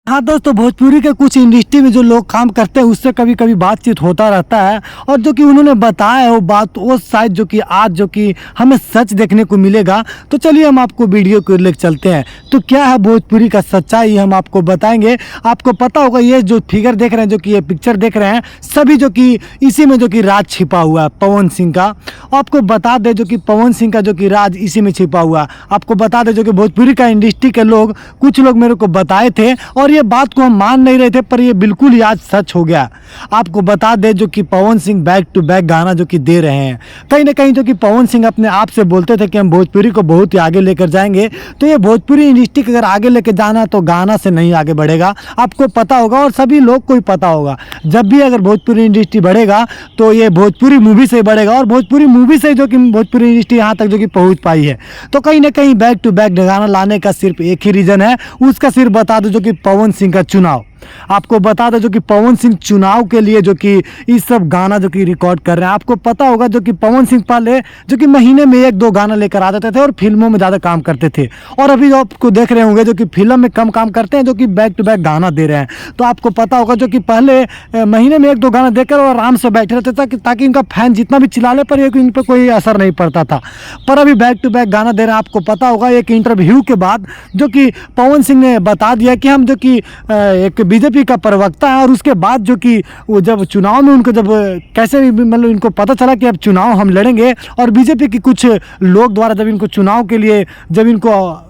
हाँ दोस्तों, भोजपुरी के कुछ इंडस्ट्री में जो लोग काम करते हैं उससे कभी कभी बातचीत होता रहता है। और जो कि उन्होंने बताया है वो बात वो शायद जो कि आज जो कि हमें सच देखने को मिलेगा। तो चलिए हम आपको वीडियो को लेकर चलते हैं। तो क्या है भोजपुरी का सच्चाई हम आपको बताएंगे। आपको पता होगा ये जो फिगर देख रहे हैं, जो कि ये पिक्चर देख रहे हैं, सभी जो कि इसी में जो कि राज छिपा हुआ है पवन सिंह का। आपको बता दें जो कि पवन सिंह का जो कि राज इसी में छिपा हुआ है। आपको बता दें जो कि भोजपुरी का इंडस्ट्री के लोग कुछ लोग मेरे को बताए थे और ये बात को हम मान नहीं रहे थे, पर ये बिल्कुल ही आज सच हो गया। आपको बता दें जो कि Pawan Singh back to back गाना जो कि दे रहे हैं। कहीं ना कहीं जो कि पवन सिंह अपने आप से बोलते थे कि हम भोजपुरी को बहुत ही आगे लेकर जाएंगे। तो ये भोजपुरी इंडस्ट्री को अगर आगे लेकर जाना है तो गाना से नहीं आगे बढ़ेगा। आपको पता होगा और सभी लोग को ही पता होगा, जब भी अगर भोजपुरी इंडस्ट्री बढ़ेगा तो ये भोजपुरी मूवी से बढ़ेगा। और भोजपुरी मूवी से जो कि भोजपुरी इंडस्ट्री यहाँ तक जो कि पहुँच पाई है। तो कहीं ना कहीं बैक टू बैक गाना लाने का सिर्फ एक ही रीज़न है, उसका सिर्फ बता दो जो कि पवन सिंह का चुनाव। आपको बता दें जो कि पवन सिंह चुनाव के लिए जो कि इस सब गाना जो कि रिकॉर्ड कर रहे हैं। आपको पता होगा जो कि पवन सिंह पहले जो कि महीने में 1-2 गाना लेकर आ जाते थे और फिल्मों में ज़्यादा काम करते थे। और अभी आपको देख रहे होंगे जो कि फिल्म में कम काम करते हैं, जो कि बैक टू बैक गाना दे रहे हैं। तो आपको पता होगा जो कि पहले महीने में 1-2 गाना देकर और आराम से बैठे रहते थे ताकि इनका फैन जितना भी चिल्ला ले पर इन पर कोई असर नहीं पड़ता था। पर अभी बैक टू बैक गाना दे रहे हैं। आपको पता होगा एक इंटरव्यू के बाद जो कि पवन सिंह ने बता दिया कि हम जो कि एक बीजेपी का प्रवक्ता है। और उसके बाद जो कि वो जब चुनाव में उनको जब कैसे भी मतलब इनको पता चला कि अब चुनाव हम लड़ेंगे और बीजेपी के कुछ लोग द्वारा जब इनको चुनाव के लिए जब इनको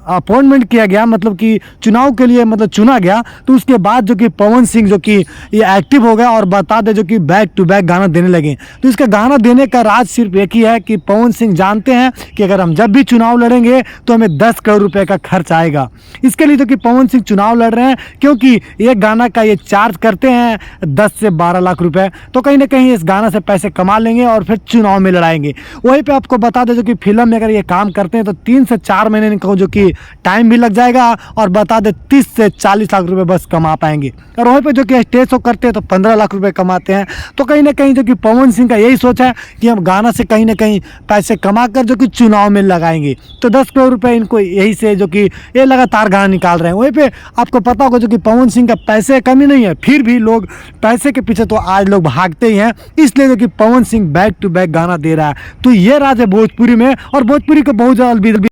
अपॉइंटमेंट किया गया, मतलब कि चुनाव के लिए मतलब चुना गया, तो उसके बाद जो कि पवन सिंह जो कि ये एक्टिव हो गया और बता दे जो कि बैक टू बैक गाना देने लगे। तो इसका गाना देने का राज सिर्फ एक ही है कि पवन सिंह जानते हैं कि अगर हम जब भी चुनाव लड़ेंगे तो हमें 10 करोड़ रुपए का खर्च आएगा। इसके लिए जो कि पवन सिंह चुनाव लड़ रहे हैं, क्योंकि एक गाना का ये चार्ज करते हैं 10 से 12 लाख रुपए। तो कहीं ना कहीं इस गाना से पैसे कमा लेंगे और फिर चुनाव में लड़ाएंगे। वहीं पे आपको बता दें जो कि फिल्म में अगर ये काम करते हैं तो 3 से 4 महीने इनको जो कि टाइम भी लग जाएगा। और बता दें 30 से 40 लाख रुपए बस कमा पाएंगे। और वहीं पे जो कि स्टेज शो करते हैं तो 15 लाख रुपए कमाते हैं। तो कहीं ना कहीं जो कि पवन सिंह का यही सोच है कि हम गाना से कहीं ना कहीं पैसे कमा कर जो कि चुनाव में लगाएंगे। तो 10 करोड़ रुपए इनको यही से जो कि ये लगातार गाना निकाल रहे हैं। वहीं पे आपको पता होगा जो कि पवन सिंह का पैसे कमी नहीं है, फिर भी लोग पैसे के पीछे तो आज लोग भागते ही हैं। इसलिए जो कि Pawan Singh back to back गाना दे रहा है। तो ये राज है भोजपुरी में और भोजपुरी को बहुत ज़्यादा